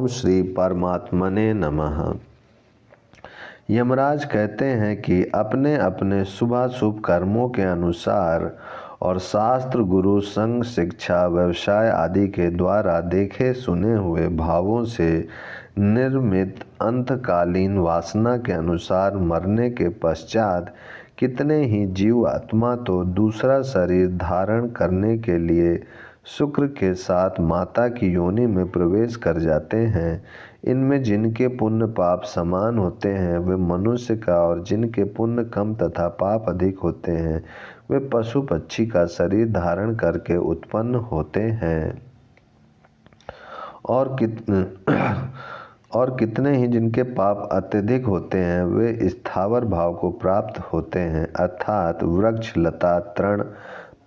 ओम श्री परमात्मने नमः। यमराज कहते हैं कि अपने अपने शुभाशुभ कर्मों के अनुसार और शास्त्र, गुरु, संग, शिक्षा, व्यवसाय आदि के द्वारा देखे सुने हुए भावों से निर्मित अंतकालीन वासना के अनुसार मरने के पश्चात कितने ही जीव आत्मा तो दूसरा शरीर धारण करने के लिए शुक्र के साथ माता की योनि में प्रवेश कर जाते हैं। इनमें जिनके पुण्य पाप समान होते हैं वे मनुष्य का, और जिनके पुण्य कम तथा पाप अधिक होते हैं वे पशु पक्षी का शरीर धारण करके उत्पन्न होते हैं। और कितने ही जिनके पाप अत्यधिक होते हैं वे स्थावर भाव को प्राप्त होते हैं, अर्थात वृक्ष, लता, तृण,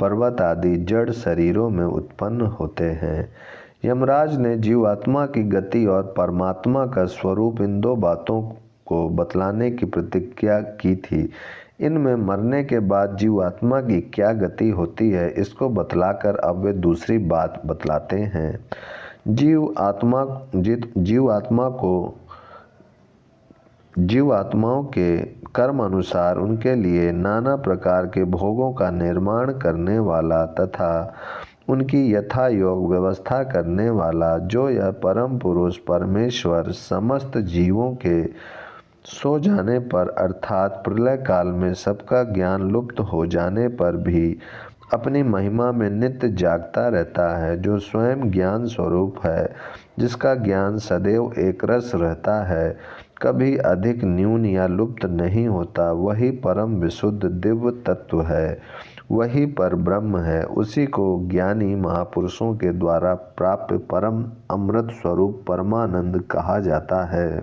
पर्वत आदि जड़ शरीरों में उत्पन्न होते हैं। यमराज ने जीवात्मा की गति और परमात्मा का स्वरूप इन दो बातों को बतलाने की प्रतिज्ञा की थी। इनमें मरने के बाद जीवात्मा की क्या गति होती है इसको बतलाकर अब वे दूसरी बात बतलाते हैं। जीवात्माओं के कर्म अनुसार उनके लिए नाना प्रकार के भोगों का निर्माण करने वाला तथा उनकी यथा योग व्यवस्था करने वाला जो यह परम पुरुष परमेश्वर समस्त जीवों के सो जाने पर अर्थात प्रलय काल में सबका ज्ञान लुप्त हो जाने पर भी अपनी महिमा में नित्य जागता रहता है, जो स्वयं ज्ञान स्वरूप है, जिसका ज्ञान सदैव एक रस रहता है, कभी अधिक न्यून या लुप्त नहीं होता, वही परम विशुद्ध दिव्य तत्व है, वही पर ब्रह्म है। उसी को ज्ञानी महापुरुषों के द्वारा प्राप्त परम अमृत स्वरूप परमानंद कहा जाता है।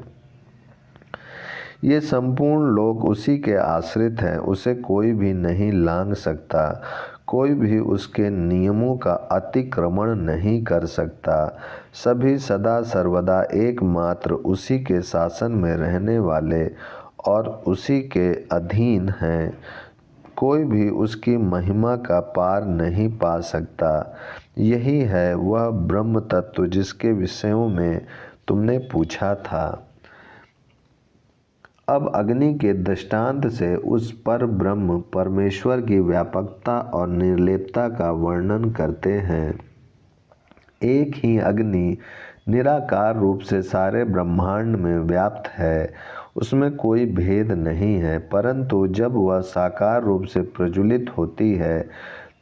ये संपूर्ण लोक उसी के आश्रित हैं, उसे कोई भी नहीं लांघ सकता, कोई भी उसके नियमों का अतिक्रमण नहीं कर सकता। सभी सदा सर्वदा एकमात्र उसी के शासन में रहने वाले और उसी के अधीन हैं। कोई भी उसकी महिमा का पार नहीं पा सकता। यही है वह ब्रह्म तत्व जिसके विषयों में तुमने पूछा था। अब अग्नि के दृष्टांत से उस पर ब्रह्म परमेश्वर की व्यापकता और निर्लेपता का वर्णन करते हैं। एक ही अग्नि निराकार रूप से सारे ब्रह्मांड में व्याप्त है, उसमें कोई भेद नहीं है, परंतु जब वह साकार रूप से प्रज्वलित होती है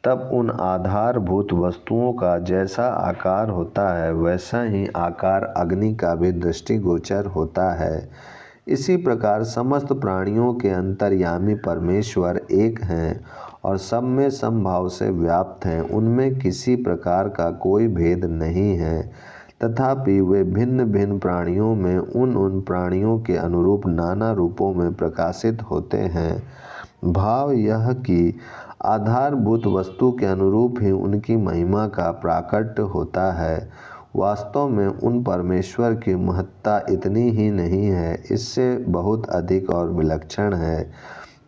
तब उन आधारभूत वस्तुओं का जैसा आकार होता है वैसा ही आकार अग्नि का भी दृष्टिगोचर होता है। इसी प्रकार समस्त प्राणियों के अंतर्यामी परमेश्वर एक हैं और सब में समभाव से व्याप्त हैं, उनमें किसी प्रकार का कोई भेद नहीं है। तथापि वे भिन्न भिन्न प्राणियों में उन प्राणियों के अनुरूप नाना रूपों में प्रकाशित होते हैं। भाव यह कि आधारभूत वस्तु के अनुरूप ही उनकी महिमा का प्राकट्य होता है। वास्तव में उन परमेश्वर की महत्ता इतनी ही नहीं है, इससे बहुत अधिक और विलक्षण है।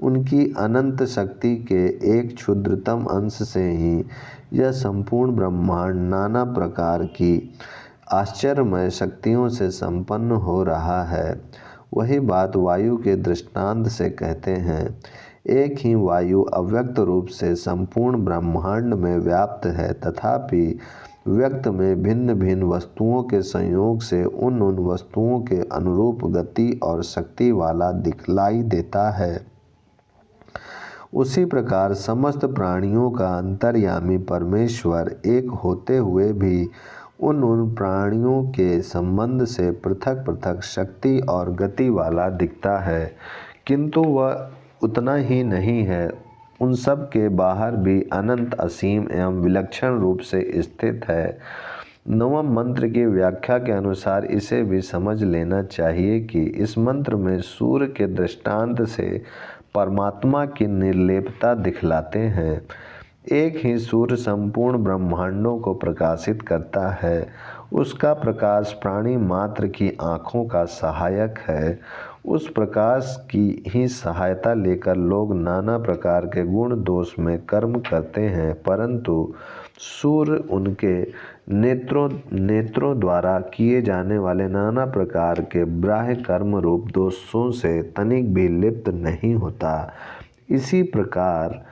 उनकी अनंत शक्ति के एक क्षुद्रतम अंश से ही यह संपूर्ण ब्रह्मांड नाना प्रकार की आश्चर्यमय शक्तियों से संपन्न हो रहा है। वही बात वायु के दृष्टांत से कहते हैं। एक ही वायु अव्यक्त रूप से संपूर्ण ब्रह्मांड में व्याप्त है, तथापि व्यक्त में भिन्न भिन्न वस्तुओं के संयोग से उन वस्तुओं के अनुरूप गति और शक्ति वाला दिखलाई देता है। उसी प्रकार समस्त प्राणियों का अंतर्यामी परमेश्वर एक होते हुए भी उन प्राणियों के संबंध से पृथक पृथक शक्ति और गति वाला दिखता है, किंतु वह उतना ही नहीं है, उन सब के बाहर भी अनंत, असीम एवं विलक्षण रूप से स्थित है। नवम मंत्र की व्याख्या के अनुसार इसे भी समझ लेना चाहिए कि इस मंत्र में सूर्य के दृष्टांत से परमात्मा की निर्लेपता दिखलाते हैं। एक ही सूर्य संपूर्ण ब्रह्मांडों को प्रकाशित करता है। उसका प्रकाश प्राणी मात्र की आँखों का सहायक है। उस प्रकाश की ही सहायता लेकर लोग नाना प्रकार के गुण दोष में कर्म करते हैं, परंतु सूर्य उनके नेत्रों द्वारा किए जाने वाले नाना प्रकार के बाह्य कर्म रूप दोषों से तनिक भी लिप्त नहीं होता। इसी प्रकार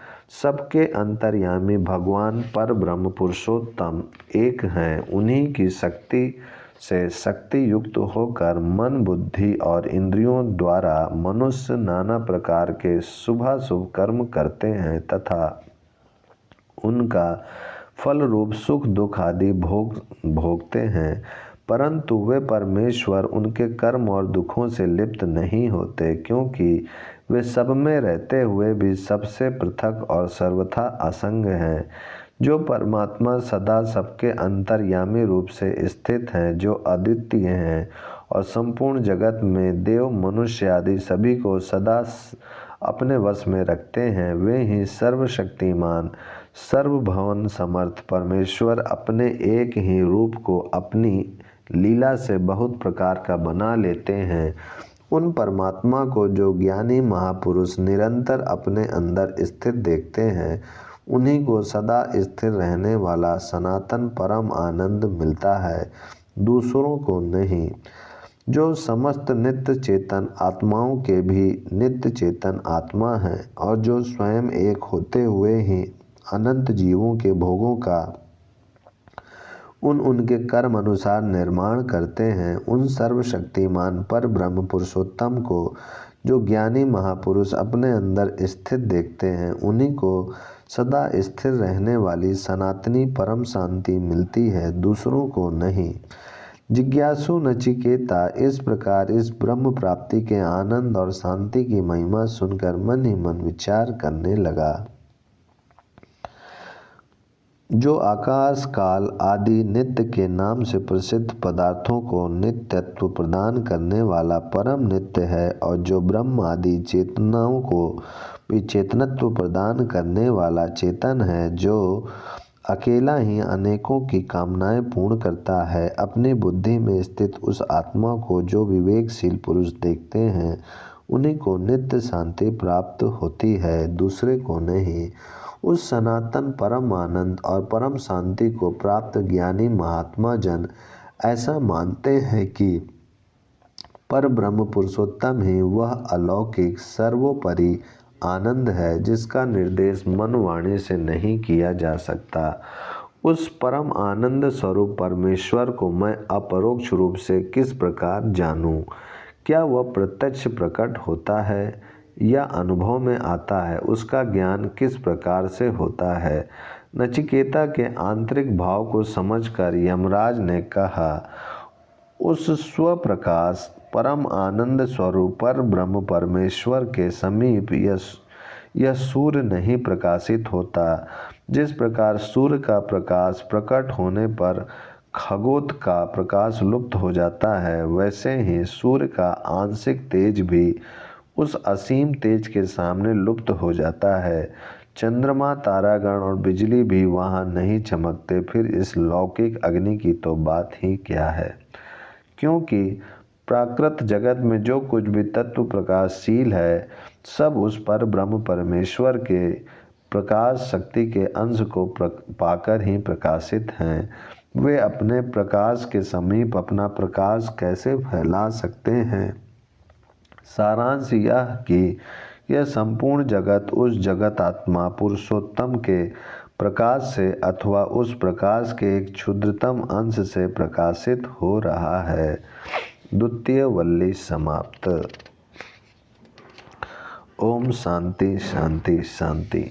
सबके अंतर्यामी भगवान पर ब्रह्म पुरुषोत्तम एक हैं। उन्हीं की शक्ति से शक्ति युक्त होकर मन बुद्धि और इंद्रियों द्वारा मनुष्य नाना प्रकार के शुभाशुभ कर्म करते हैं तथा उनका फल रूप सुख दुख आदि भोगते हैं, परंतु वे परमेश्वर उनके कर्म और दुखों से लिप्त नहीं होते, क्योंकि वे सब में रहते हुए भी सबसे पृथक और सर्वथा असंग हैं। जो परमात्मा सदा सबके अंतर्यामी रूप से स्थित हैं, जो अद्वितीय हैं और संपूर्ण जगत में देव मनुष्य आदि सभी को सदा अपने वश में रखते हैं, वे ही सर्वशक्तिमान सर्वभवन समर्थ परमेश्वर अपने एक ही रूप को अपनी लीला से बहुत प्रकार का बना लेते हैं। उन परमात्मा को जो ज्ञानी महापुरुष निरंतर अपने अंदर स्थित देखते हैं, उन्हीं को सदा स्थिर रहने वाला सनातन परम आनंद मिलता है, दूसरों को नहीं। जो समस्त नित्य चेतन आत्माओं के भी नित्य चेतन आत्मा हैं और जो स्वयं एक होते हुए ही अनंत जीवों के भोगों का उनके कर्म अनुसार निर्माण करते हैं, उन सर्वशक्तिमान पर ब्रह्म पुरुषोत्तम को जो ज्ञानी महापुरुष अपने अंदर स्थित देखते हैं, उन्हीं को सदा स्थिर रहने वाली सनातनी परम शांति मिलती है, दूसरों को नहीं। जिज्ञासु नचिकेता इस प्रकार इस ब्रह्म प्राप्ति के आनंद और शांति की महिमा सुनकर मन ही मन विचार करने लगा। जो आकाश काल आदि नित्य के नाम से प्रसिद्ध पदार्थों को नित्यत्व प्रदान करने वाला परम नित्य है और जो ब्रह्म आदि चेतनाओं को भी चेतनत्व प्रदान करने वाला चेतन है, जो अकेला ही अनेकों की कामनाएं पूर्ण करता है, अपनी बुद्धि में स्थित उस आत्मा को जो विवेकशील पुरुष देखते हैं, उन्हीं को नित्य शांति प्राप्त होती है, दूसरे को नहीं। उस सनातन परम आनंद और परम शांति को प्राप्त ज्ञानी महात्मा जन ऐसा मानते हैं कि पर ब्रह्म पुरुषोत्तम ही वह अलौकिक सर्वोपरि आनंद है, जिसका निर्देश मन वाणी से नहीं किया जा सकता। उस परम आनंद स्वरूप परमेश्वर को मैं अपरोक्ष रूप से किस प्रकार जानूं? क्या वह प्रत्यक्ष प्रकट होता है या अनुभव में आता है? उसका ज्ञान किस प्रकार से होता है? नचिकेता के आंतरिक भाव को समझकर यमराज ने कहा, उस स्वप्रकाश परम आनंद स्वरूप पर ब्रह्म परमेश्वर के समीप यह सूर्य नहीं प्रकाशित होता। जिस प्रकार सूर्य का प्रकाश प्रकट होने पर खगोत का प्रकाश लुप्त हो जाता है, वैसे ही सूर्य का आंशिक तेज भी उस असीम तेज के सामने लुप्त हो जाता है। चंद्रमा तारागण और बिजली भी वहाँ नहीं चमकते, फिर इस लौकिक अग्नि की तो बात ही क्या है। क्योंकि प्राकृत जगत में जो कुछ भी तत्व प्रकाशशील है, सब उस पर ब्रह्म परमेश्वर के प्रकाश शक्ति के अंश को पाकर ही प्रकाशित हैं। वे अपने प्रकाश के समीप अपना प्रकाश कैसे फैला सकते हैं? सारांश यह कि यह संपूर्ण जगत उस जगत आत्मा पुरुषोत्तम के प्रकाश से अथवा उस प्रकाश के एक क्षुद्रतम अंश से प्रकाशित हो रहा है। द्वितीय वल्ली समाप्त। ओम शांति शांति शांति।